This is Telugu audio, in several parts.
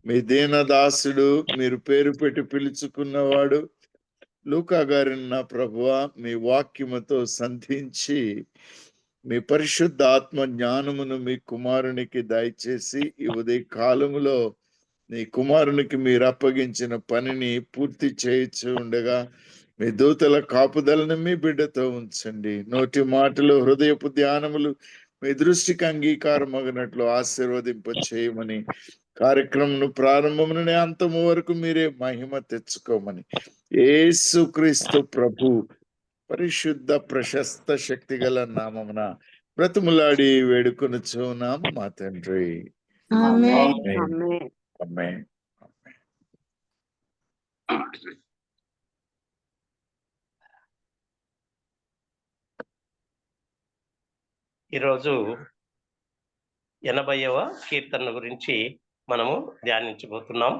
మీ దీనదాసుడు, మీరు పేరు పెట్టి పిలుచుకున్నవాడు లూకా గారిని నా ప్రభువా మీ వాక్యముతో సంధించి మీ పరిశుద్ధ ఆత్మ జ్ఞానమును మీ కుమారునికి దయచేసి ఈ ఉదయ కాలములో నీ కుమారునికి మీరు అప్పగించిన పనిని పూర్తి చేయొచ్చు ఉండగా మీ దూతల కాపుదలను మీ బిడ్డతో ఉంచండి. నోటి మాటలు, హృదయపు ధ్యానములు మీ దృష్టికి అంగీకారమగినట్లు ఆశీర్వదింప చేయమని, కార్యక్రమం ప్రారంభమునే అంతము వరకు మీరే మహిమ తెచ్చుకోమని యేసుక్రీస్తు ప్రభు పరిశుద్ధ ప్రశస్త శక్తి గల నామమున బ్రతుములాడి వేడుకొనుచున్నాం మా తండ్రి. ఆమేన్. ఆమేన్. ఆమేన్. ఈరోజు 80వ కీర్తన గురించి మనము ధ్యానించబోతున్నాం.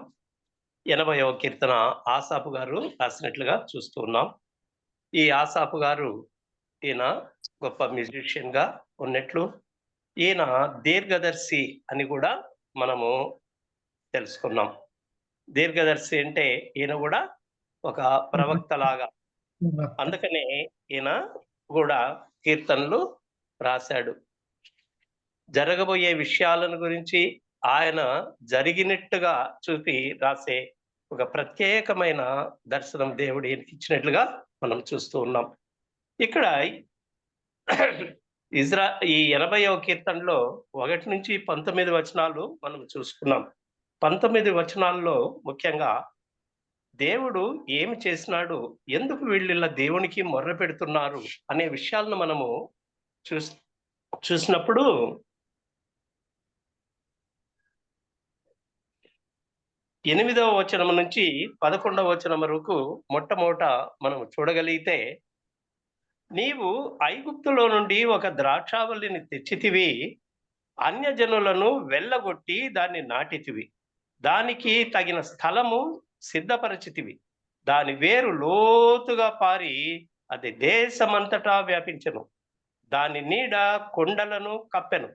80వ కీర్తన ఆసాపు గారు రాసినట్లుగా చూస్తూ ఉన్నాం. ఈ ఆసాపు గారు ఈయన గొప్ప మ్యూజిషియన్ గా ఉన్నట్లు, ఈయన దీర్ఘదర్శి అని కూడా మనము తెలుసుకున్నాం. దీర్ఘదర్శి అంటే ఈయన కూడా ఒక ప్రవక్త లాగా, అందుకనే ఈయన కూడా కీర్తనలు రాశాడు. జరగబోయే విషయాలను గురించి ఆయన జరిగినట్టుగా చూపి రాసే ఒక ప్రత్యేకమైన దర్శనం దేవుడు ఈయనకి ఇచ్చినట్లుగా మనం చూస్తూ ఉన్నాం. ఇక్కడ ఈ 80వ కీర్తనలో 1 నుంచి 19 వచనాలు మనం చూసుకున్నాం. 19 వచనాల్లో ముఖ్యంగా దేవుడు ఏమి చేసినాడు, ఎందుకు వీళ్ళ దేవునికి మొర్ర పెడుతున్నారు అనే విషయాలను మనము చూసినప్పుడు 8వ వచనం నుంచి 11వ వచనం వరకు మొట్టమొదట మనం చూడగలిగితే, నీవు ఐగుప్తులో నుండి ఒక ద్రాక్షావల్లిని తెచ్చితివి, అన్యజనులను వెళ్ళగొట్టి దాన్ని నాటితివి, దానికి తగిన స్థలము సిద్ధపరచితివి, దాని వేరు లోతుగా పారి అది దేశమంతటా వ్యాపించెను, దాని నీడ కొండలను కప్పెను,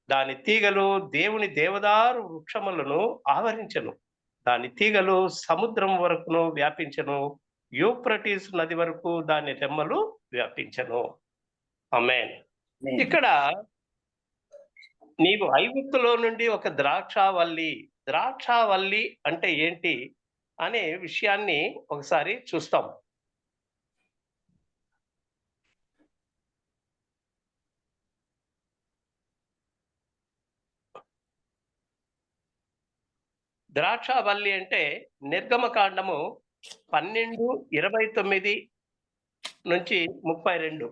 దాని తీగలు దేవుని దేవదారు వృక్షములను ఆవరించెను, దాని తీగలు సముద్రం వరకును వ్యాపించెను, యూఫ్రటీస్ నది వరకు దాని రెమ్మలు వ్యాపించెను. ఆమేన్. ఇక్కడ నీవు ఐగుప్తులో నుండి ఒక ద్రాక్షావల్లి అంటే ఏంటి అనే విషయాన్ని ఒకసారి చూస్తాం. ద్రాక్షావల్లి అంటే నిర్గమకాండము 12:29 నుంచి 32.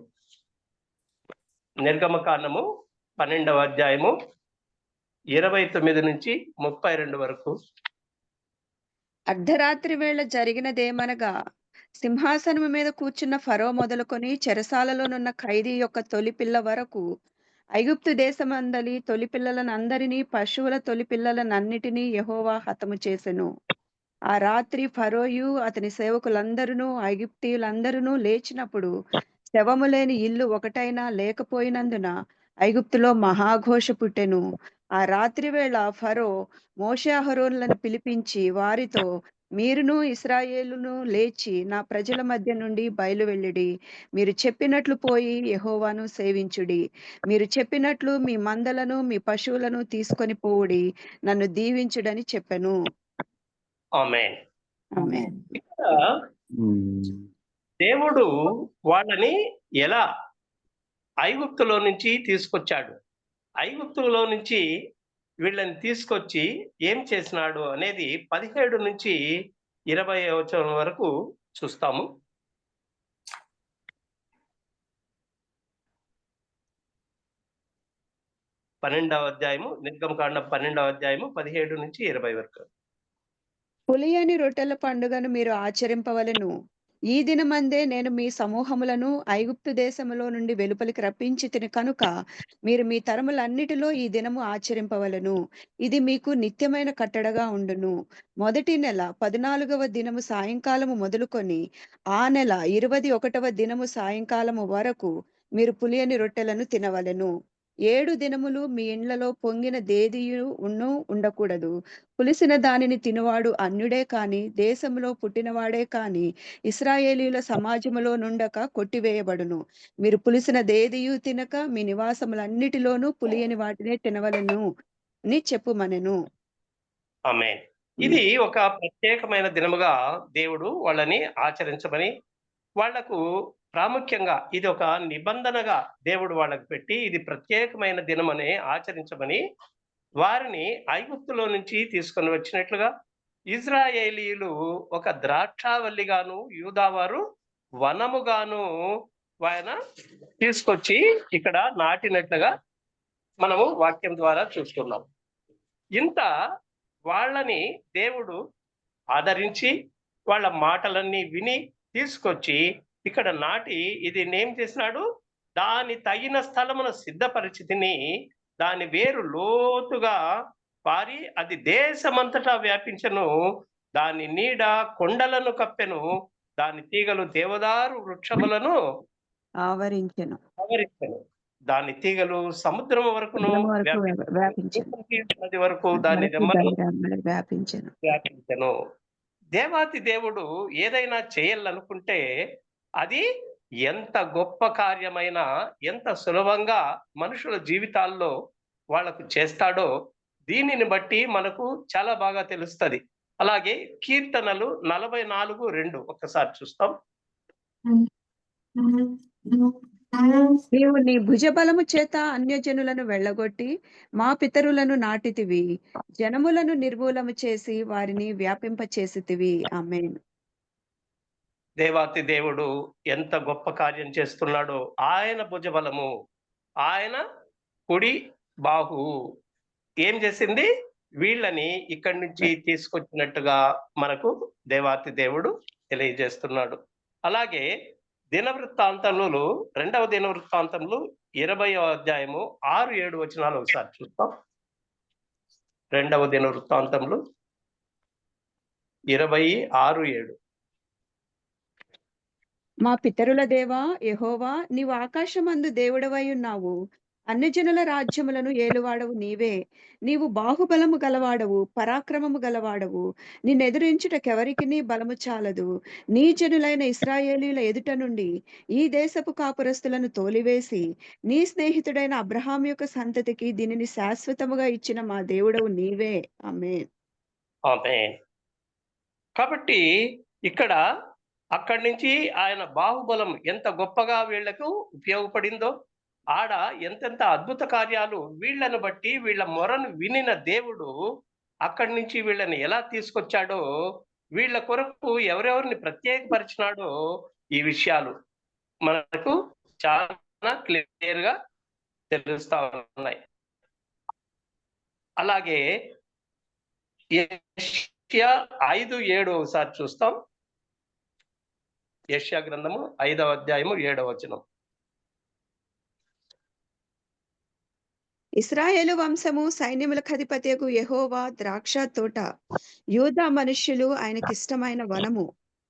నిర్గమకాండము 12వ అధ్యాయము 29 నుంచి 32 వరకు. అర్ధరాత్రి వేళ జరిగినదేమనగా, సింహాసనము మీద కూర్చున్న ఫరో మొదలుకొని చెరసాలలోనున్న ఖైదీ యొక్క తొలి పిల్ల వరకు ఐగుప్తు దేశమందలి తొలి పిల్లలనందరినీ, పశువుల తొలి పిల్లలనన్నిటినీ యెహోవా హతము చేసెను. ఆ రాత్రి ఫరోయు అతని సేవకులందరూ ఐగుప్తీయులందరూ లేచినప్పుడు శవము లేని ఇల్లు ఒకటైనా లేకపోయినందున ఐగుప్తులో మహాఘోష పుట్టెను. ఆ రాత్రి వేళ ఫరో మోషే అహరోనులను పిలిపించి వారితో, మీరును ఇశ్రాయేలును లేచి నా ప్రజల మధ్య నుండి బయలు వెళ్ళుడి. మీరు చెప్పినట్లు పోయి యెహోవాను సేవించుడి. మీరు చెప్పినట్లు మీ మందలను మీ పశువులను తీసుకొని పోవుడి. నన్ను దీవించుడని చెప్పెను. ఆమేన్. ఆమేన్. ఇక్కడ దేవుడు వాళ్ళని ఎలా ఐగుప్తులో నుంచి తీసుకొచ్చాడు, ఐగుప్తులో నుంచి వీళ్ళని తీసుకొచ్చి ఏం చేసినాడు అనేది 17 నుంచి 20 వచనం వరకు చూస్తాము. నిర్గమకాండం 12వ అధ్యాయము 17 నుంచి 20 వరకు. పులియని రొట్టెల పండుగను మీరు ఆచరింపవలెను. ఈ దినమందే నేను మీ సమూహములను ఐగుప్తు దేశములో నుండి వెలుపలికి రప్పించి తిని కనుక మీరు మీ తరములన్నిటిలో ఈ దినము ఆచరింపవలెను. ఇది మీకు నిత్యమైన కట్టడగా ఉండును. మొదటి నెల 14వ దినము సాయంకాలము మొదలుకొని ఆ నెల 21వ దినము సాయంకాలము వరకు మీరు పులియని రొట్టెలను తినవలెను. 7 దినములు మీ ఇండ్లలో పొంగిన దేదియు ఉండకూడదు. పులిసిన దానిని తినువాడు అన్యుడే కాని, దేశంలో పుట్టినవాడే కాని, ఇశ్రాయేలీయుల సమాజములో నుండక కొట్టివేయబడును. మీరు పులిసిన దేదియు తినక, మీ నివాసములన్నిటిలోనూ పులియని వాటినే తినవలెను అని చెప్పుమనెను. ఆమేన్. ఇది ఒక ప్రత్యేకమైన దినముగా దేవుడు వాళ్ళని ఆచరించమని, వాళ్లకు ప్రాముఖ్యంగా ఇది ఒక నిబంధనగా దేవుడు వాళ్ళకు పెట్టి, ఇది ప్రత్యేకమైన దినమని ఆచరించమని వారిని ఐగుప్తులో నుంచి తీసుకొని వచ్చినట్లుగా, ఇజ్రాయేలీయులు ఒక ద్రాక్షావల్లిగాను, యూదావారు వనముగాను ఆయన తీసుకొచ్చి ఇక్కడ నాటినట్లుగా మనము వాక్యం ద్వారా చూస్తున్నాం. ఇంత వాళ్ళని దేవుడు ఆదరించి, వాళ్ళ మాటలన్నీ విని తీసుకొచ్చి ఇక్కడ నాటి ఇది ఏం చేసినాడు, దాని తగిన స్థలమును సిద్ధపరిచితిని, దాని వేరు లోతుగా పారి అది దేశమంతటా వ్యాపించెను, దాని నీడ కొండలను కప్పెను, దాని తీగలు దేవదారు వృక్షములను ఆవరించెను. ఆవరించెను, దాని తీగలు సముద్రం వరకును వ్యాపించెను. నది వరకు దాని రెమ్మలు వ్యాపించెను. వ్యాపించెను. దేవాతి దేవుడు ఏదైనా చేయాలనుకుంటే అది ఎంత గొప్ప కార్యమైనా, ఎంత సులభంగా మనుషుల జీవితాల్లో వాళ్ళకు చేస్తాడో దీనిని బట్టి మనకు చాలా బాగా తెలుస్తది. అలాగే కీర్తనలు 44:2 ఒక్కసారి చూస్తాం. నీవు నీ భుజబలము చేత అన్యజనులను వెళ్ళగొట్టి మా పితరులను నాటితివి, జనములను నిర్మూలము చేసి వారిని వ్యాపింపచేసితివి. ఆమేన్. దేవాతి దేవుడు ఎంత గొప్ప కార్యం చేస్తున్నాడో, ఆయన భుజబలము, ఆయన కుడి బాహు ఏం చేసింది, వీళ్ళని ఇక్కడి నుంచి తీసుకొచ్చినట్టుగా మనకు దేవాతి దేవుడు తెలియజేస్తున్నాడు. అలాగే దినవృత్తాంతములు 2వ దినవృత్తాంతములు 20వ అధ్యాయము 6-7 వచనాలు ఒకసారి చూస్తాం. 2వ దినవృత్తాంతములు 26:7. మా పితరుల దేవా యెహోవా, నీవు ఆకాశమందు దేవుడవై ఉన్నావు. అన్యజనుల రాజ్యములను ఏలువాడవు నీవే. నీవు బాహుబలము గలవాడవు, పరాక్రమము గలవాడవు. నిన్నెదిరించుటకెవరికినీ బలము చాలదు. నీ జనులైన ఇశ్రాయేలీయుల ఎదుట నుండి ఈ దేశపు కాపురస్తులను తోలివేసి, నీ స్నేహితుడైన అబ్రహాము యొక్క సంతతికి దీనిని శాశ్వతముగా ఇచ్చిన మా దేవుడవు నీవే. ఆమేన్. ఆమేన్. కాబట్టి ఇక్కడ అక్కడి నుంచి ఆయన బాహుబలం ఎంత గొప్పగా వీళ్లకు ఉపయోగపడిందో, ఆడ ఎంతెంత అద్భుత కార్యాలు వీళ్ళను బట్టి, వీళ్ళ మొరను వినిన దేవుడు అక్కడి నుంచి వీళ్ళని ఎలా తీసుకొచ్చాడో, వీళ్ళ కొరకు ఎవరెవరిని ప్రత్యేకపరిచినాడో ఈ విషయాలు మనకు చాలా క్లియర్ గా తెలుస్తా ఉన్నాయి. అలాగే యెషయా 5:7 ఒకసారి చూస్తాం. యెషయా గ్రంథము 5వ అధ్యాయము 7వ వచనం. ఇశ్రాయేలు వంశము సైన్యములకు అధిపతియగు యెహోవా ద్రాక్ష తోట, యూదా మనుష్యులు ఆయనకిష్టమైన వనము.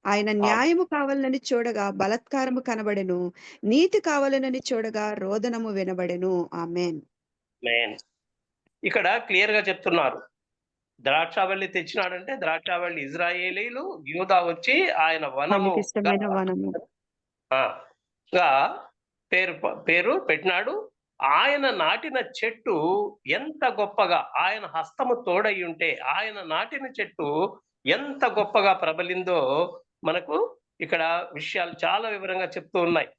ఆయన న్యాయము కావాలని చూడగా బలత్కారము కనబడెను, నీతి కావాలనని చూడగా రోదనము వినబడెను. ఆమేన్. ఆమేన్. ఇక్కడ క్లియర్ గా చెప్తున్నారు, ద్రాక్షావల్లి తెచ్చినాడంటే ద్రాక్షావల్లి ఇజ్రాయేలీలు, యూదా వచ్చి ఆయన వనము ఆయనకిష్టమైన వనము గా పేరు పెట్టినాడు. ఆయన నాటిన చెట్టు ఎంత గొప్పగా, ఆయన హస్తము తోడై ఉంటే ఆయన నాటిన చెట్టు ఎంత గొప్పగా ప్రబలిందో మనకు ఇక్కడ విషయాలు చాలా వివరంగా చెప్తూ ఉన్నాయి.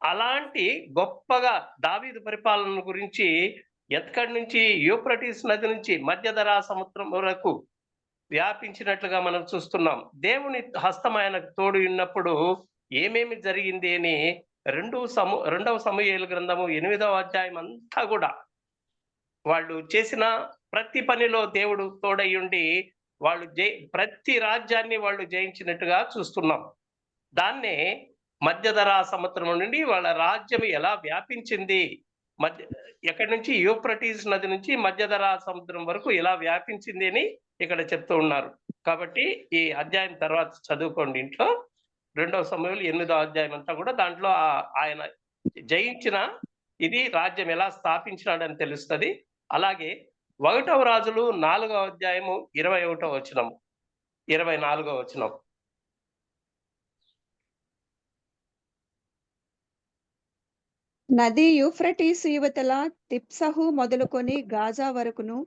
అలాంటి గొప్పగా దావీదు పరిపాలన గురించి ఎక్కడి నుంచి యూఫ్రటీస్ నది నుంచి మధ్యధరా సముద్రం వరకు వ్యాపించినట్లుగా మనం చూస్తున్నాం. దేవుని హస్తం ఆయనకు తోడు ఉన్నప్పుడు ఏమేమి జరిగింది అని 2వ సమూయేలు గ్రంథము 8వ అధ్యాయం అంతా కూడా వాళ్ళు చేసిన ప్రతి పనిలో దేవుడు తోడై ఉండి వాళ్ళు ప్రతి రాజ్యాన్ని వాళ్ళు జయించినట్టుగా చూస్తున్నాం. దాన్నే మధ్యధరా సముద్రం నుండి వాళ్ళ రాజ్యం ఎలా వ్యాపించింది, ఎక్కడి నుంచి యూఫ్రటీస్ నది నుంచి మధ్యధరా సముద్రం వరకు ఎలా వ్యాపించింది అని ఇక్కడ చెప్తూ ఉన్నారు. కాబట్టి ఈ అధ్యాయం తర్వాత చదువుకోండి ఇంట్లో. 2వ సమూయేలు 8వ అధ్యాయం అంతా కూడా దాంట్లో ఆయన జయించిన ఇది రాజ్యం ఎలా స్థాపించినాడని తెలుస్తది. అలాగే 1వ రాజులు 4వ అధ్యాయము 21వ వచనం, 24వ వచనం. నది యూఫ్రటీసు యువతల తిప్సహు మొదలుకొని గాజా వరకును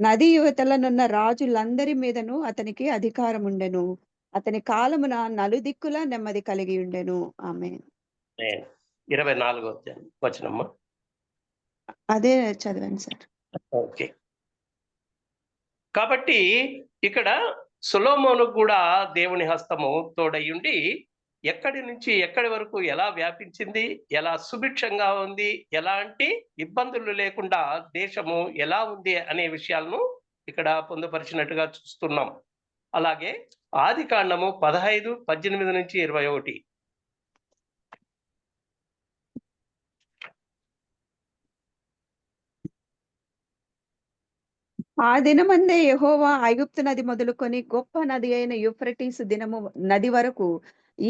నది యువతలనున్న రాజులందరి మీదను అతనికి అధికారముండెను. అతని కాలమున నలుదిక్కుల నెమ్మది కలిగి ఉండెను. ఆమేన్. 24వ వచనము. అదే చదివాను సార్. ఓకే. కాబట్టి ఇక్కడ సొలొమోనుకు కూడా దేవుని హస్తము తోడయ్యుండి ఎక్కడి నుంచి ఎక్కడి వరకు ఎలా వ్యాపించింది, ఎలా సుభిక్షంగా ఉంది, ఎలాంటి ఇబ్బందులు లేకుండా దేశము ఎలా ఉంది అనే విషయాలను ఇక్కడ పొందుపరిచినట్టుగా చూస్తున్నాం. అలాగే ఆదికాండము 15, 18 నుంచి 21. ఆ దినమందే యెహోవా ఐగుప్తు నది మొదలుకొని గొప్ప నది అయిన యూఫ్రటీసు నది వరకు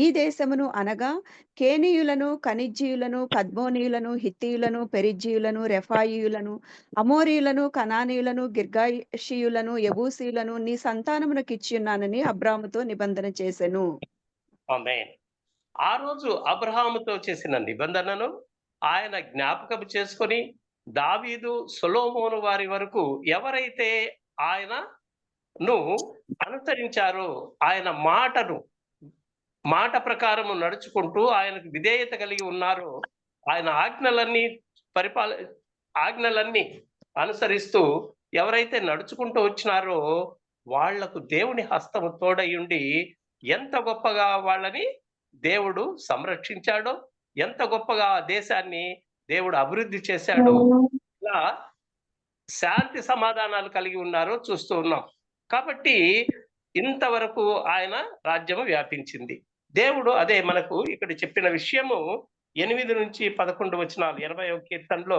ఈ దేశమును అనగా కేనీయులను, కనిజ్జీయులను, కద్మోనీయులను, హిత్తీయులను, పెరిజ్జీయులను, రెఫాయీయులను, అమోరీయులను, కనానీయులను, గిర్గాషీయులను, యెబూసీయులను నీ సంతానమునకిచ్చియున్నానని అబ్రాముతో నిబంధన చేసెను. ఆమేన్. ఆ రోజు అబ్రహాముతో చేసిన నిబంధనను ఆయన జ్ఞాపకం చేసుకొని దావీదు, సొలొమోను వారి వరకు ఎవరైతే ఆయనను అనుసరించారో, ఆయన మాట ప్రకారము నడుచుకుంటూ ఆయనకు విధేయత కలిగి ఉన్నారో, ఆయన ఆజ్ఞలన్నీ అనుసరిస్తూ ఎవరైతే నడుచుకుంటూ వచ్చినారో వాళ్లకు దేవుని హస్తము తోడయుండి ఎంత గొప్పగా వాళ్ళని దేవుడు సంరక్షించాడో, ఎంత గొప్పగా ఆ దేశాన్ని దేవుడు అభివృద్ధి చేశాడో, ఇలా శాంతి సమాధానాలు కలిగి ఉన్నారో చూస్తూ ఉన్నాం. కాబట్టి ఇంతవరకు ఆయన రాజ్యము వ్యాపించింది. దేవుడు అదే మనకు ఇక్కడ చెప్పిన విషయము 8 నుంచి 11 వచనాలు 21వ కీర్తనలో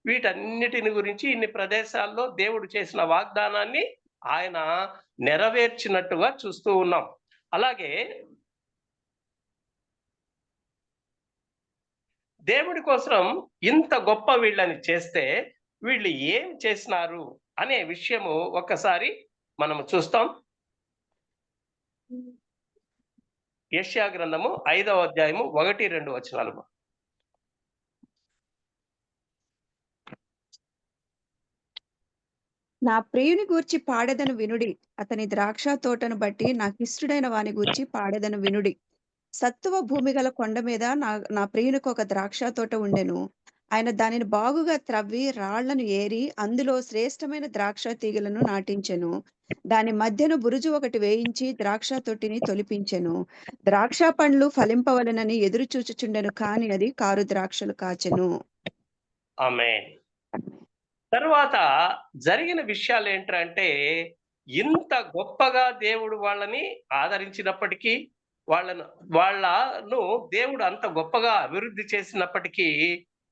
వీటన్నిటిని గురించి ఇన్ని ప్రదేశాల్లో దేవుడు చేసిన వాగ్దానాన్ని ఆయన నెరవేర్చినట్టుగా చూస్తూ ఉన్నాం. అలాగే దేవుడి కోసం ఇంత గొప్ప వీళ్ళని చేస్తే వీళ్ళు ఏం చేసినారు అనే విషయము ఒక్కసారి మనము చూస్తాం. యెషయా గ్రంథము 5వ అధ్యాయము 1, 2 వచనాలు. నా ప్రియుని గూర్చి పాడెదను వినుడి, అతని ద్రాక్ష తోటను బట్టి నాకిష్టుడైన వాని గూర్చి పాడెదను వినుడి. సత్తువ భూమి గల కొండ మీద నా ప్రియునికి ఒక ద్రాక్ష తోట ఉండెను. ఆయన దానిని బాగుగా త్రవ్వి రాళ్లను ఏరి అందులో శ్రేష్టమైన ద్రాక్ష తీగలను నాటించెను. దాని మధ్యన బురుజు ఒకటి వేయించి ద్రాక్ష తొట్టిని తొలిపించెను. ద్రాక్ష పండ్లు ఫలింపవలెనని ఎదురు చూచుచుండెను, కాని అది కారు ద్రాక్షలు కాచెను. ఆమేన్. తరువాత జరిగిన విషయాలు ఏంటంటే, ఇంత గొప్పగా దేవుడు వాళ్ళని ఆదరించినప్పటికీ, వాళ్ళను దేవుడు అంత గొప్పగా అభివృద్ధి చేసినప్పటికీ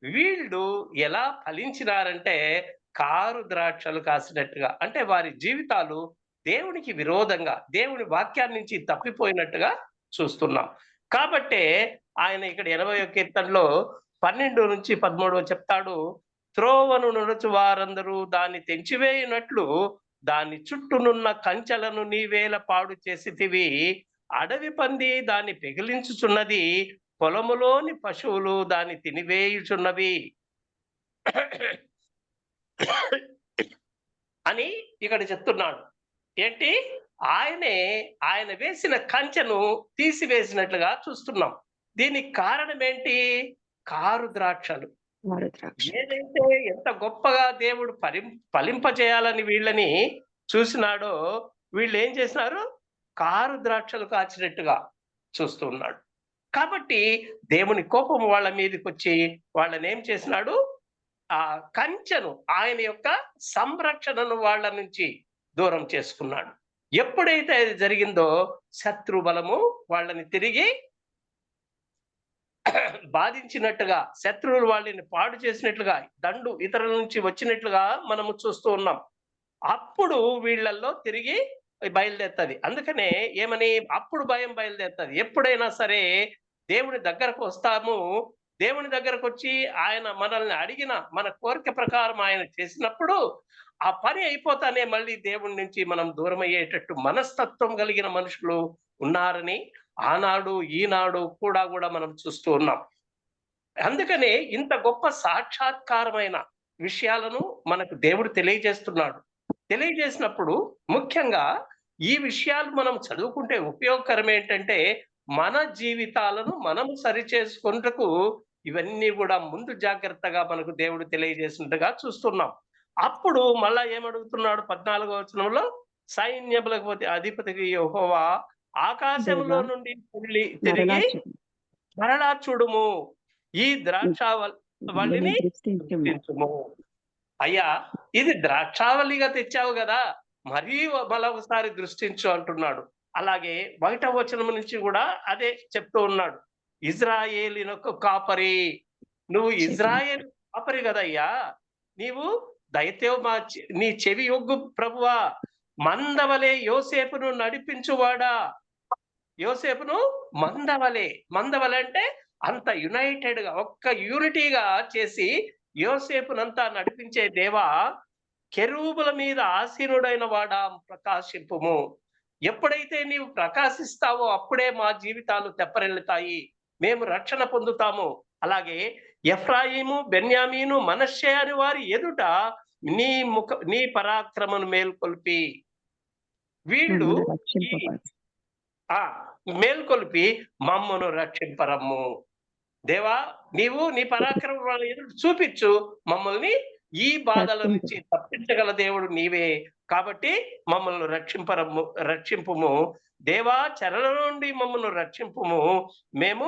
వీళ్ళు ఎలా ఫలించినారంటే కారు ద్రాక్షలు కాసినట్టుగా. అంటే వారి జీవితాలు దేవునికి విరోధంగా, దేవుని వాక్యాన్ని నుంచి తప్పిపోయినట్టుగా చూస్తున్నాం. కాబట్టే ఆయన ఇక్కడ 80వ కీర్తనలో 12 నుంచి 13 చెప్తాడు, త్రోవను నడుచు వారందరూ దాన్ని తెంచివేయునట్లు దాని చుట్టూనున్న కంచెలను నీవేల పాడు చేసితివి. అడవి పంది దాన్ని పెగిలించుచున్నది, పొలములోని పశువులు దాన్ని తినివేయుచున్నవి అని ఇక్కడ చెప్తున్నాడు. ఏంటి? ఆయన వేసిన కంచెను తీసివేసినట్లుగా చూస్తున్నాం. దీనికి కారణం ఏంటి? కారు ద్రాక్షలు. ఏదైతే ఎంత గొప్పగా దేవుడు ఫలింపజేయాలని వీళ్ళని చూసినాడో, వీళ్ళు ఏం చేసినారు? కారు ద్రాక్షలు కాచినట్టుగా చూస్తూ ఉన్నాడు. కాబట్టి దేవుని కోపం వాళ్ళ మీదకి వచ్చి వాళ్ళని ఏం చేసినాడు? ఆ కంచెను, ఆయన యొక్క సంరక్షణను వాళ్ళ నుంచి దూరం చేసుకున్నాడు. ఎప్పుడైతే అది జరిగిందో శత్రు బలము వాళ్ళని తిరిగి బాధించినట్టుగా, శత్రువులు వాళ్ళని పాడు చేసినట్లుగా, దండు ఇతరుల నుంచి వచ్చినట్లుగా మనము చూస్తూ ఉన్నాం. అప్పుడు వీళ్ళల్లో తిరిగి బయలుదేరుతుంది. అందుకనే ఏమని? అప్పుడు భయం బయలుదేరుతుంది. ఎప్పుడైనా సరే దేవుని దగ్గరకు వస్తాము, దేవుని దగ్గరకు వచ్చి ఆయన మనల్ని అడిగిన మన కోరిక ప్రకారం ఆయన చేసినప్పుడు ఆ పని అయిపోతానే మళ్ళీ దేవుడి నుంచి మనం దూరం అయ్యేటట్టు మనస్తత్వం కలిగిన మనుషులు ఉన్నారని ఆనాడు ఈనాడు కూడా మనం చూస్తూ ఉన్నాం. అందుకనే ఇంత గొప్ప సాక్షాత్కారమైన విషయాలను మనకు దేవుడు తెలియజేస్తున్నాడు. తెలియజేసినప్పుడు ముఖ్యంగా ఈ విషయాలు మనం చదువుకుంటే ఉపయోగకరం ఏంటంటే, మన జీవితాలను మనం సరిచేసుకొనుటకు ఇవన్నీ కూడా ముందు జాగ్రత్తగా మనకు దేవుడు తెలియజేసినట్టుగా చూస్తున్నాం. అప్పుడు మళ్ళా ఏమడుగుతున్నాడు 14వ వచనంలో, సైన్యములకు అధిపతికి యెహోవా ఆకాశంలో దేవా నుండి మరలా తిరిగి మరలా చూడుము, ఈ వల్లిని దృష్టించుము. గుర్తించుము. అయ్యా, ఇది ద్రాక్షావల్లిగా తెచ్చావు కదా, మరీ మరొకసారి దృష్టించు అంటున్నాడు. అలాగే 1వ వచనం నుంచి కూడా అదే చెప్తూ ఉన్నాడు. ఇజ్రాయేలీనొక కాపరి, నువ్వు ఇజ్రాయేల్ కాపరి కదయ్యా, నీవు దయతో నీ చెవి యొగ్గు ప్రభువా, మందవలే యోసేపును నడిపించువాడా. యోసేపును మందవలే అంటే అంత యునైటెడ్ గా ఒక్క యూనిటీగా చేసి యోసేపునంతా నడిపించే దేవా, కెరూబుల మీద ఆసీనుడైన వాడా ప్రకాశింపుము. ఎప్పుడైతే నీవు ప్రకాశిస్తావో అప్పుడే మా జీవితాలు తెప్పరిల్లుతాయి, మేము రక్షణ పొందుతాము. అలాగే ఎఫ్రాయిము, బెన్యామీను, మనష్షే అని వారి ఎదుట నీ పరాక్రమను మేల్కొల్పి వీళ్ళు మేల్కొల్పి మమ్మను రక్షింపరమ్ము. దేవా, నీవు నీ పరాక్రమం ఎదురు చూపించు, మమ్మల్ని ఈ బాధల నుంచి తప్పించగల దేవుడు నీవే, కాబట్టి మమ్మల్ని రక్షింపుము. దేవా, చెరల నుండి మమ్మల్ని రక్షింపుము, మేము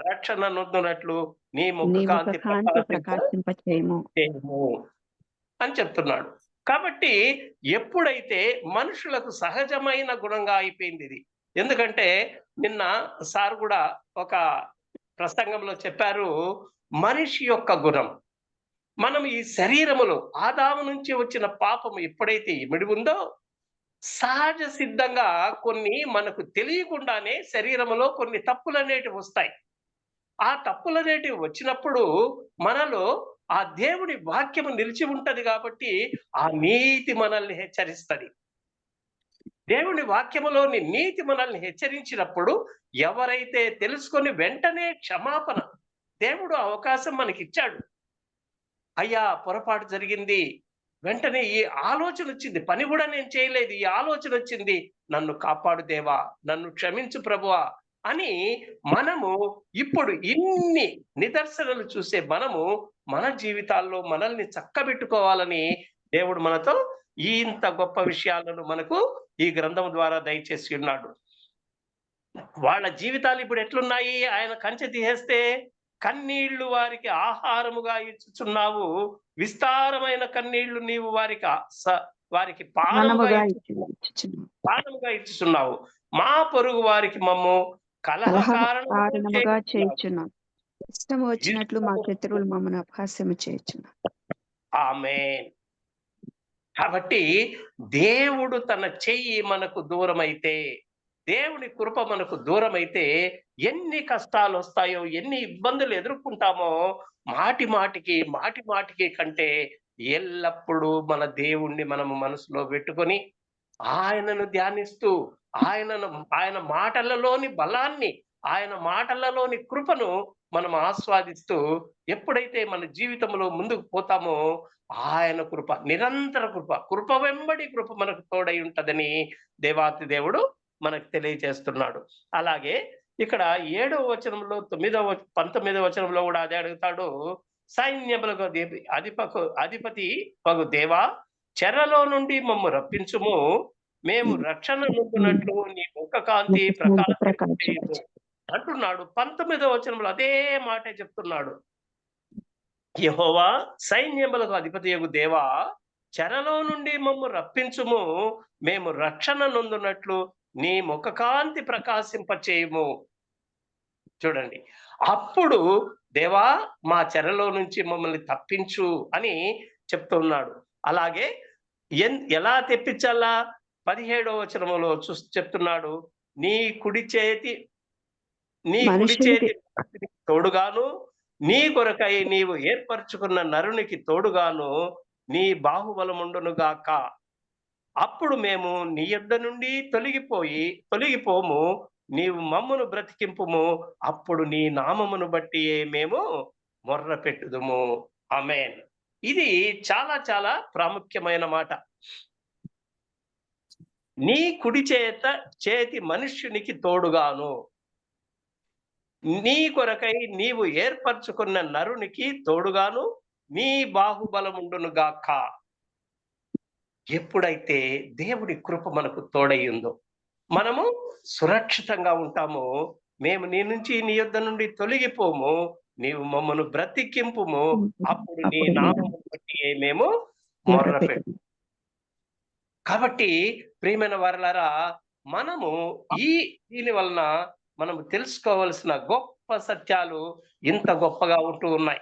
రక్షణ నొందునట్లు నీ ముఖ కాంతి ప్రకాశింపచేయము అని చెప్తున్నాడు. కాబట్టి ఎప్పుడైతే మనుషులకు సహజమైన గుణంగా అయిపోయింది ఇది. ఎందుకంటే నిన్న సార్ కూడా ఒక ప్రసంగంలో చెప్పారు, మనిషి యొక్క గుణం. మనం ఈ శరీరములో ఆదాము నుంచి వచ్చిన పాపం ఎప్పుడైతే ఇమిడి ఉందో, సహజ సిద్ధంగా కొన్ని మనకు తెలియకుండానే శరీరములో కొన్ని తప్పులనేటివి వస్తాయి. ఆ తప్పులనేటివి వచ్చినప్పుడు మనలో ఆ దేవుని వాక్యము నిలిచి ఉంటది కాబట్టి ఆ నీతి మనల్ని హెచ్చరిస్తది. దేవుని వాక్యములోని నీతి మనల్ని హెచ్చరించినప్పుడు ఎవరైతే తెలుసుకొని వెంటనే క్షమాపణ, దేవుడు అవకాశం మనకిచ్చాడు. అయ్యా, పొరపాటు జరిగింది, వెంటనే ఈ ఆలోచన వచ్చింది, పని కూడా నేను చేయలేదు, ఈ ఆలోచన వచ్చింది, నన్ను కాపాడు దేవా, నన్ను క్షమించు ప్రభువా అని మనము ఇప్పుడు ఇన్ని నిదర్శనలు చూసే మనము మన జీవితాల్లో మనల్ని చక్కబెట్టుకోవాలని దేవుడు మనతో ఇంత గొప్ప విషయాలను మనకు ఈ గ్రంథం ద్వారా దయచేసి ఉన్నాడు. వాళ్ళ జీవితాలు ఇప్పుడు ఎట్లున్నాయి? ఆయన కంచె తీసేస్తే కన్నీళ్లు వారికి ఆహారముగా ఇచ్చుచున్నావు, విస్తారమైన కన్నీళ్లు నీవు వారికి పానముగా ఇచ్చుచున్నావు, మా పొరుగు వారికి మమ్ము కలహ కారణముగా చేయుచున్నావు, ఇష్టము వచ్చినట్లు మా శత్రువులు మమ్మల్ని అపహాస్యము చేయుచున్నారు. ఆమేన్. కాబట్టి దేవుడు తన చెయ్యి మనకు దూరమైతే, దేవుని కృప మనకు దూరమైతే ఎన్ని కష్టాలు వస్తాయో, ఎన్ని ఇబ్బందులు ఎదుర్కొంటామో, మాటి మాటికి కంటే ఎల్లప్పుడూ మన దేవుణ్ణి మనము మనసులో పెట్టుకొని ఆయనను ధ్యానిస్తూ ఆయన మాటలలోని బలాన్ని, ఆయన మాటలలోని కృపను మనం ఆస్వాదిస్తూ ఎప్పుడైతే మన జీవితంలో ముందుకు పోతామో ఆయన కృప, నిరంతర కృప వెంబడి కృప మనకు తోడై ఉంటదని దేవాతి దేవుడు మనకు తెలియజేస్తున్నాడు. అలాగే ఇక్కడ 7వ వచనంలో 19వ వచనంలో కూడా అదే అడుగుతాడు. సైన్యములకు అధిపతి పగు దేవా, చెరలో నుండి మమ్ము రప్పించుము, మేము రక్షణ నొందునట్లు నీ ముఖ కాంతి ప్రకాశింపచేయుము అంటున్నాడు. 19వ వచనంలో అదే మాటే చెప్తున్నాడు. యెహోవా, సైన్యములకు అధిపతియగు దేవా, చెరలో నుండి మమ్ము రప్పించుము, మేము రక్షణ నొందునట్లు నీ ముఖ కాంతి ప్రకాశింపచేయుము. చూడండి, అప్పుడు దేవా మా చెరలో నుంచి మమ్మల్ని తప్పించు అని చెప్తున్నాడు. అలాగే ఎలా తెప్పించాలా? 17వ వచనంలో చెప్తున్నాడు, నీ కుడి చేతి తోడుగాను నీ కొరకై నీవు ఏర్పరచుకున్న నరునికి తోడుగాను నీ బాహుబలముండును గాక. అప్పుడు మేము నీ యొద్ద నుండి తొలగిపోము. నీవు మమ్మును బ్రతికింపుము. అప్పుడు నీ నామమును బట్టియే మేము మొర్రపెట్టుదుము. ఆమేన్. ఇది చాలా చాలా ప్రాముఖ్యమైన మాట. నీ కుడి చేతి మనుష్యునికి తోడుగాను, నీ కొరకై నీవు ఏర్పరచుకున్న నరునికి తోడుగాను నీ బాహుబలముండును గాక. ఎప్పుడైతే దేవుడి కృప మనకు తోడై ఉందో మనము సురక్షితంగా ఉంటాము. మేము నీ నుంచి నీ యొద్ద నుండి తొలగిపోము. నీవు మమ్మను బ్రతికింపుము. అప్పుడు నీ నామమును బట్టి మేము మొర్రపెట్టు. కాబట్టి ప్రియమైన వారలారా, మనము దీని వలన మనము తెలుసుకోవలసిన గొప్ప సత్యాలు ఇంత గొప్పగా ఉంటూ ఉన్నాయి.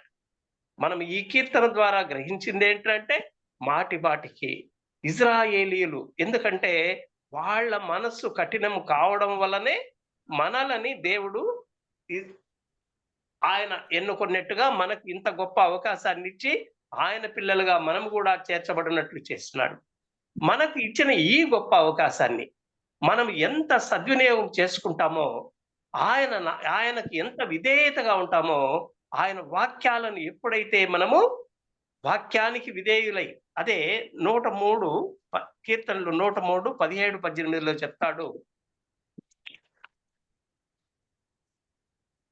మనం ఈ కీర్తన ద్వారా గ్రహించింది ఏంటంటే, మాటి మాటికి ఇజ్రాయేలీయులు, ఎందుకంటే వాళ్ళ మనస్సు కఠినం కావడం వల్లనే మనలని దేవుడు ఆయన ఎన్నుకున్నట్టుగా మనకు ఇంత గొప్ప అవకాశాన్ని ఇచ్చి ఆయన పిల్లలుగా మనం కూడా చేర్చబడినట్లు చేస్తున్నాడు. మనకు ఇచ్చిన ఈ గొప్ప అవకాశాన్ని మనం ఎంత సద్వినియోగం చేసుకుంటామో, ఆయనకి ఎంత విధేయతగా ఉంటామో, ఆయన వాక్యాలను ఎప్పుడైతే మనము వాక్యానికి విధేయులై, అదే 103 కీర్తనలు 103, 17, 18లో చెప్తాడు.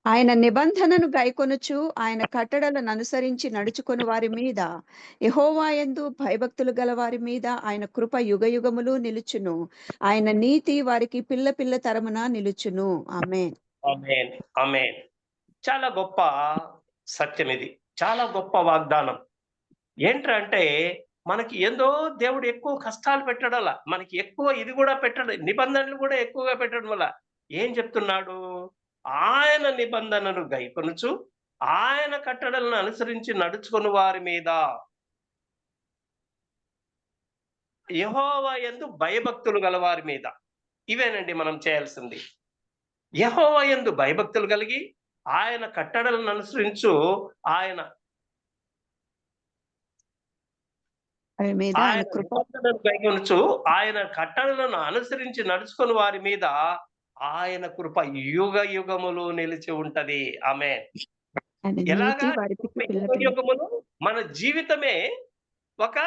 ఆయన నిబంధనను గైకొనుచు ఆయన కట్టడలను అనుసరించి నడుచుకొని వారి మీద, యెహోవా యందు భయభక్తులు గల వారి మీద ఆయన కృప యుగయుగములు నిలుచును. ఆయన నీతి వారికి పిల్ల పిల్ల తరమున నిలుచును. ఆమేన్. ఆమేన్. ఆమేన్. చాలా గొప్ప సత్యం ఇది. చాలా గొప్ప వాగ్దానం. ఏంటంటే మనకి ఏందో దేవుడు ఎక్కువ కష్టాలు పెట్టడంలా, మనకి ఎక్కువ ఇది కూడా పెట్టడం, నిబంధనలు కూడా ఎక్కువగా పెట్టడం వల్ల ఏం చెప్తున్నాడు? ఆయన నిబంధనను గైకొనుచు ఆయన కట్టడలను అనుసరించి నడుచుకుని వారి మీద, యెహోవా యందు భయభక్తులు గల వారి మీద. ఇవేనండి మనం చేయాల్సింది. యెహోవా యందు భయభక్తులు కలిగి ఆయన కట్టడలను అనుసరించు ఆయన వారి మీద ఆయన ఆయన కృప నిబంధనను గైకొనుచు ఆయన కట్టడలను అనుసరించి నడుచుకుని వారి మీద ఆయన కృప యుగ యుగములు నిలిచి ఉంటది. ఆమేన్. ఆయన నీతి ఎలాగా వారికి యుగ పిల్ల పిల్ల యుగములు? మన జీవితమే ఒక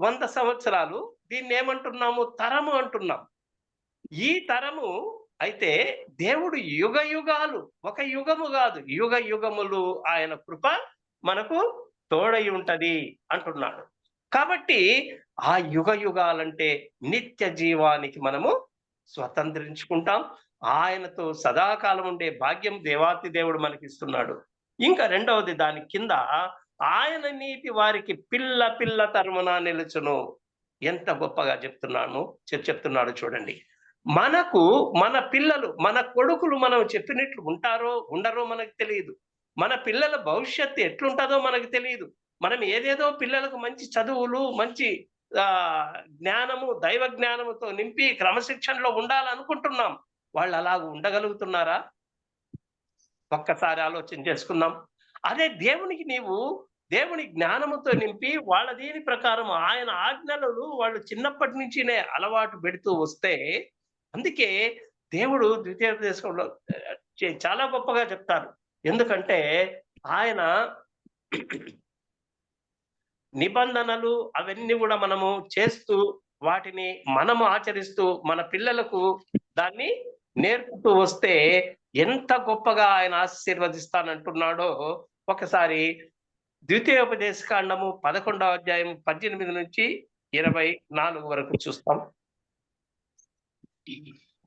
100 సంవత్సరాలు. దీన్ని ఏమంటున్నాము? తరము అంటున్నాం. ఈ తరము అయితే దేవుడు యుగ యుగాలు, ఒక యుగము కాదు, యుగ యుగములు ఆయన కృప మనకు తోడై ఉంటది అంటున్నాడు. కాబట్టి ఆ యుగ యుగాలంటే నిత్య జీవానికి మనము స్వతంత్రించుకుంటాం. ఆయనతో సదాకాలం ఉండే భాగ్యం దేవాతి దేవుడు మనకిస్తున్నాడు. ఇంకా రెండవది దాని కింద, ఆయన నీతి వారికి పిల్ల పిల్ల తరమున నిలుచును. ఎంత గొప్పగా చెప్తున్నాడు చూడండి. మనకు మన పిల్లలు, మన కొడుకులు మనం చెప్పినట్లు ఉంటారో ఉండరో మనకు తెలియదు. మన పిల్లల భవిష్యత్తు ఎట్లుంటుందో మనకు తెలియదు. మనం ఏదేదో పిల్లలకు మంచి చదువులు, మంచి జ్ఞానము, దైవ జ్ఞానముతో నింపి క్రమశిక్షణలో ఉండాలనుకుంటున్నాం. వాళ్ళు అలాగ ఉండగలుగుతున్నారా? ఒక్కసారి ఆలోచన చేసుకుందాం. అదే దేవుని జ్ఞానముతో నింపి వాళ్ళ దీని ప్రకారం ఆయన ఆజ్ఞలను వాళ్ళు చిన్నప్పటి నుంచినే అలవాటు పెడుతూ వస్తే, అందుకే దేవుడు ద్వితీయోపదేశంలో చాలా గొప్పగా చెప్తారు. ఎందుకంటే ఆయన నిబంధనలు అవన్నీ కూడా మనము చేస్తూ, వాటిని మనము ఆచరిస్తూ మన పిల్లలకు దాన్ని నేర్పుతూ వస్తే ఎంత గొప్పగా ఆయన ఆశీర్వదిస్తానంటున్నాడో ఒకసారి ద్వితీయోపదేశ కాండము 11వ అధ్యాయం 18 నుంచి 24 వరకు చూస్తాం.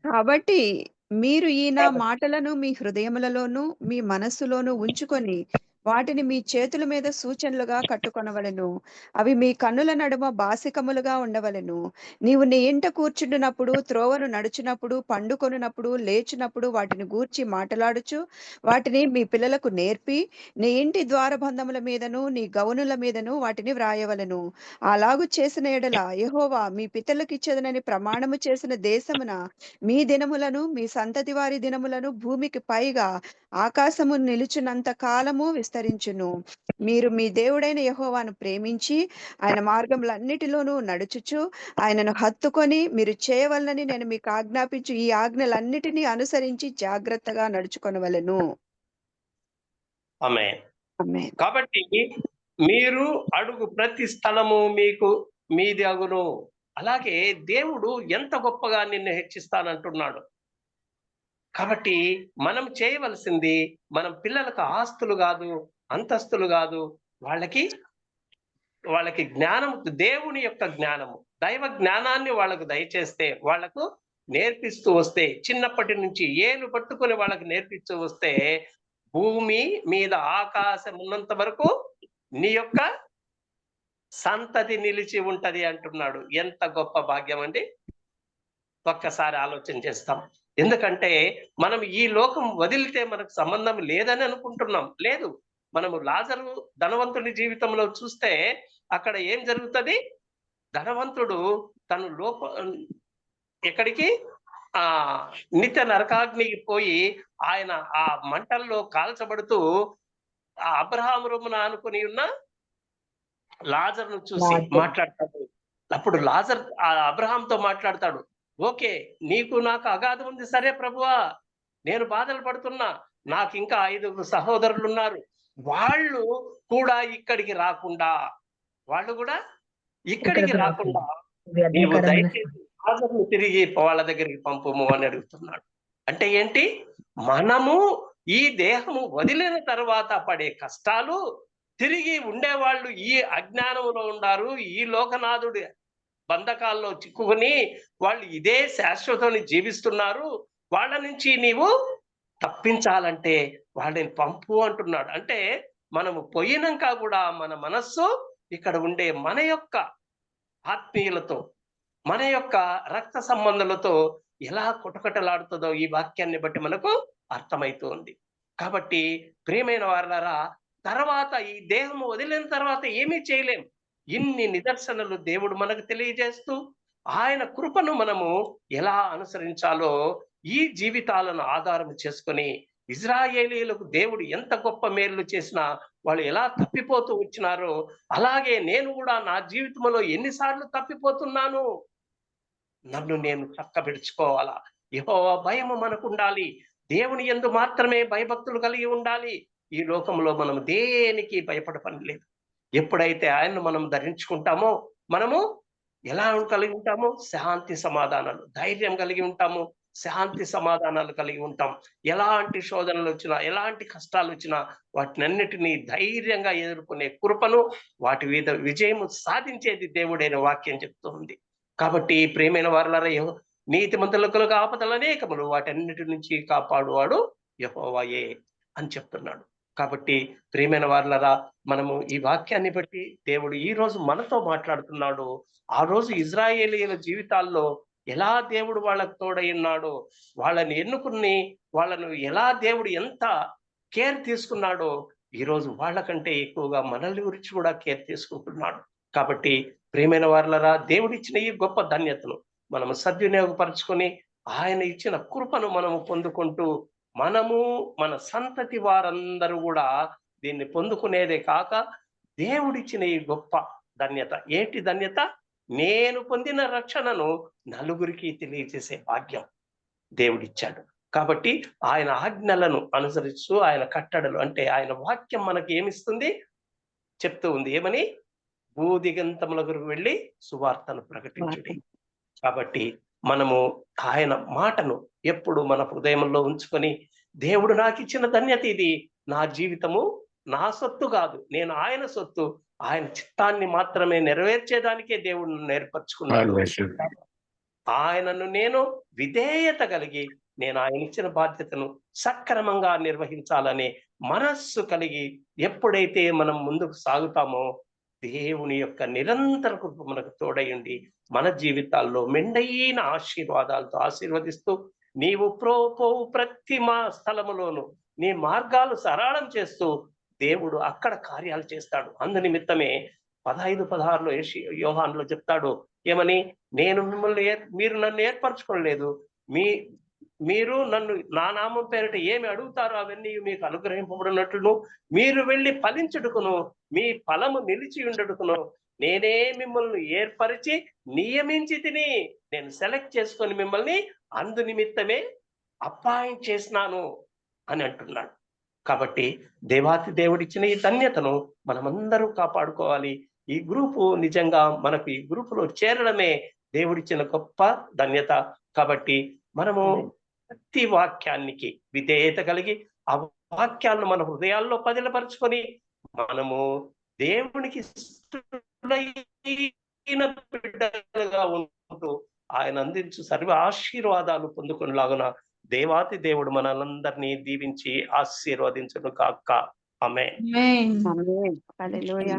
కాబట్టి మీరు ఈ నా మాటలను మీ హృదయములలోను మీ మనస్సులోను ఉంచుకొని వాటిని మీ చేతుల మీద సూచనలుగా కట్టుకొనవలెను. అవి మీ కన్నుల నడుమ బాసికములుగా ఉండవలెను. నీవు నీ ఇంట కూర్చుండునప్పుడు, త్రోవను నడుచునప్పుడు, పండుకొనున్నప్పుడు, లేచునప్పుడు వాటిని గూర్చి మాటలాడుచు వాటిని మీ పిల్లలకు నేర్పి నీ ఇంటి ద్వారబంధముల మీదను నీ గౌనుల మీదను వాటిని వ్రాయవలెను. అలాగు చేసిన ఎడల యెహోవా మీ పితరులకిచ్చెదనని ప్రమాణము చేసిన దేశమున మీ దినములను మీ సంతతి వారి దినములను భూమికి పైగా ఆకాశము నిలుచున్నంత కాలము విస్తరించును. మీరు మీ దేవుడైన యెహోవాను ప్రేమించి ఆయన మార్గములన్నిటిలోనూ నడుచుచు ఆయనను హత్తుకొని మీరు చేయవలనని నేను మీకు ఆజ్ఞాపించు ఈ ఆజ్ఞలన్నిటినీ అనుసరించి జాగ్రత్తగా నడుచుకొనవలెను. ఆమేన్. ఆమేన్. కాబట్టి మీరు అడుగు ప్రతి స్థలము మీకు మీది అగును. అలాగే దేవుడు ఎంత గొప్పగా నిన్ను హెచ్చిస్తానంటున్నాడు. కాబట్టి మనం చేయవలసింది, మనం పిల్లలకు ఆస్తులు కాదు, అంతస్తులు కాదు, వాళ్ళకి వాళ్ళకి జ్ఞానం, దేవుని యొక్క జ్ఞానము, దైవ జ్ఞానాన్ని వాళ్ళకు దయచేస్తే, వాళ్ళకు నేర్పిస్తూ వస్తే, చిన్నప్పటి నుంచి ఏలు పట్టుకొని వాళ్ళకి నేర్పిస్తూ వస్తే, భూమి మీద ఆకాశం ఉన్నంత వరకు నీ యొక్క సంతతి నిలిచి ఉంటది అంటున్నాడు. ఎంత గొప్ప భాగ్యం అండి. ఒక్కసారి ఆలోచన చేస్తాం. ఎందుకంటే మనం ఈ లోకం వదిలితే మనకు సంబంధం లేదని అనుకుంటున్నాం. లేదు. మనము లాజరు ధనవంతుని జీవితంలో చూస్తే అక్కడ ఏం జరుగుతది? ధనవంతుడు తను ఎక్కడికి నిత్య నరకాగ్నికి పోయి ఆయన ఆ మంటల్లో కాల్చబడుతూ ఆ అబ్రహాము రొమ్మున ఆనుకొని ఉన్న లాజరును చూసి మాట్లాడతాడు. అప్పుడు లాజర్ అబ్రహాంతో మాట్లాడతాడు. ఓకే, నీకు నాకు అగాధం ఉంది, సరే ప్రభువా, నేను బాధలు పడుతున్నా, నాకు ఇంకా 5 సహోదరులు ఉన్నారు, వాళ్ళు కూడా ఇక్కడికి రాకుండా వాళ్ళు కూడా ఇక్కడికి రాకుండా నీవు దయచేసి లాజరును తిరిగి వాళ్ళ దగ్గరికి పంపుము అని అడుగుతున్నాడు. అంటే ఏంటి? మనము ఈ దేహము వదిలిన తర్వాత పడే కష్టాలు, తిరిగి ఉండేవాళ్ళు ఈ అజ్ఞానంలో ఉండారు, ఈ లోకనాథుడి బంధకాల్లో చిక్కుకొని వాళ్ళు ఇదే శాశ్వతాన్ని జీవిస్తున్నారు, వాళ్ళ నుంచి నీవు తప్పించాలంటే వాళ్ళని పంపు అంటున్నాడు. అంటే మనము పోయినాక కూడా మన మనస్సు ఇక్కడ ఉండే మన యొక్క ఆత్మీయులతో, మన యొక్క రక్త సంబంధాలతో ఎలా కొటకొటలాడుతుందో ఈ వాక్యాన్ని బట్టి మనకు అర్థమైతుంది. కాబట్టి ప్రియమైన వారలారా, తర్వాత ఈ దేహము వదిలిన తర్వాత ఏమీ చేయలేం. ఇన్ని నిదర్శనలు దేవుడు మనకు తెలియజేస్తూ ఆయన కృపను మనము ఎలా అనుసరించాలో ఈ జీవితాలను ఆధారం చేసుకొని, ఇజ్రాయేలీయులకు దేవుడు ఎంత గొప్ప మేలు చేసినా వాళ్ళు ఎలా తప్పిపోతూ వచ్చినారో, అలాగే నేను కూడా నా జీవితంలో ఎన్నిసార్లు తప్పిపోతున్నాను, నన్ను నేను చక్కబెడుచుకోవాలా. యెహోవా భయము మనకు ఉండాలి. దేవుని యందు మాత్రమే భయభక్తులు కలిగి ఉండాలి. ఈ లోకంలో మనం దేనికి భయపడ పని లేదు. ఎప్పుడైతే ఆయన్ను మనం ధరించుకుంటామో మనము ఎలా కలిగి ఉంటాము? శాంతి సమాధానాలు, ధైర్యం కలిగి ఉంటాము, శాంతి సమాధానాలు కలిగి ఉంటాం. ఎలాంటి శోధనలు వచ్చినా, ఎలాంటి కష్టాలు వచ్చినా వాటినన్నిటినీ ధైర్యంగా ఎదుర్కొనే కృపను, వాటి మీద విజయము సాధించేది దేవుడైన వాక్యం చెప్తుంది. కాబట్టి ప్రియమైన వారలారా, నీతిమంతులకు ఆపదలు అనేకములు, వాటన్నిటి నుంచి కాపాడువాడు యెహోవాయే అని చెప్తున్నాడు. కాబట్టి ప్రియమైన వారలారా, మనము ఈ వాక్యాన్ని బట్టి దేవుడు ఈ రోజు మనతో మాట్లాడుతున్నాడు. ఆ రోజు ఇజ్రాయేలీయుల జీవితాల్లో ఎలా దేవుడు వాళ్ళకు తోడై ఉన్నాడో, వాళ్ళని ఎన్నుకుని వాళ్ళను ఎలా దేవుడు ఎంత కేర్ తీసుకున్నాడో, ఈ రోజు వాళ్ళకంటే ఎక్కువగా మనల్ని గురించి కూడా కేర్ తీసుకుంటున్నాడు. కాబట్టి ప్రియమైన వారలారా, దేవుడిచ్చిన ఈ గొప్ప ధన్యతను మనము సద్వినియోగపరచుకొని ఆయన ఇచ్చిన కృపను మనము పొందుకుంటూ, మనము మన సంతతి వారందరూ కూడా దీన్ని పొందుకునేదే కాక, దేవుడిచ్చిన ఈ గొప్ప ధన్యత ఏంటి ధన్యత? నేను పొందిన రక్షణను నలుగురికి తెలియజేసే భాగ్యం దేవుడిచ్చాడు. కాబట్టి ఆయన ఆజ్ఞలను అనుసరిస్తూ, ఆయన కట్టడలు అంటే ఆయన వాక్యం మనకి ఏమిస్తుంది? చెప్తూ ఉంది. ఏమని? భూదిగంతములకు వెళ్ళి సువార్తను ప్రకటించుడి. కాబట్టి మనము ఆయన మాటను ఎప్పుడు మన హృదయంలో ఉంచుకొని, దేవుడు నాకు ఇచ్చిన ధన్యత ఇది, నా జీవితము నా సొత్తు కాదు, నేను ఆయన సొత్తు, ఆయన చిత్తాన్ని మాత్రమే నెరవేర్చేదానికే దేవుడు నన్ను ఏర్పరచుకున్నాడు. ఆయనను నేను విధేయత కలిగి నేను ఆయన ఇచ్చిన బాధ్యతను సక్రమంగా నిర్వహించాలనే మనస్సు కలిగి ఎప్పుడైతే మనం ముందుకు సాగుతామో, దేవుని యొక్క నిరంతర కృప మనకు తోడయుండి మన జీవితాల్లో మెండైన ఆశీర్వాదాలతో ఆశీర్వదిస్తూ, నీవు పోవు ప్రతి స్థలములోను నీ మార్గాలు సరళం చేస్తూ దేవుడు అక్కడ కార్యాలు చేస్తాడు. అందు నిమిత్తమే 15-16లో యోహానులో చెప్తాడు. ఏమని? నేను మిమ్మల్ని మీరు నన్ను ఏర్పరచుకోలేదు, మీరు నన్ను నా నామం పేరిట ఏమి అడుగుతారో అవన్నీ మీకు అనుగ్రహింపబడినట్లును, మీరు వెళ్ళి ఫలించుటకును, మీ ఫలము నిలిచి ఉండటకును నేనే మిమ్మల్ని ఏర్పరిచి నియమించి తిని, నేను సెలెక్ట్ చేసుకొని మిమ్మల్ని అందు నిమిత్తమే అపాయింట్ చేసినాను అని అంటున్నాడు. కాబట్టి దేవాతి దేవుడిచ్చిన ఈ ధన్యతను మనమందరూ కాపాడుకోవాలి. ఈ గ్రూపు నిజంగా మనకు ఈ గ్రూపులో చేరడమే దేవుడిచ్చిన గొప్ప ధన్యత. కాబట్టి మనము ప్రతి వాక్యానికి విధేయత కలిగి ఆ వాక్యాలను మన హృదయాల్లో పదిలపరుచుకొని మనము దేవునికి ఇష్టమైన బిడ్డలుగా ఉంటూ ఆయన అందించు సర్వ ఆశీర్వాదాలు పొందుకునేలాగున దేవాతి దేవుడు మనలందరినీ దీవించి ఆశీర్వదించును కాక. ఆమేన్. ఆమేన్. హల్లెలూయా.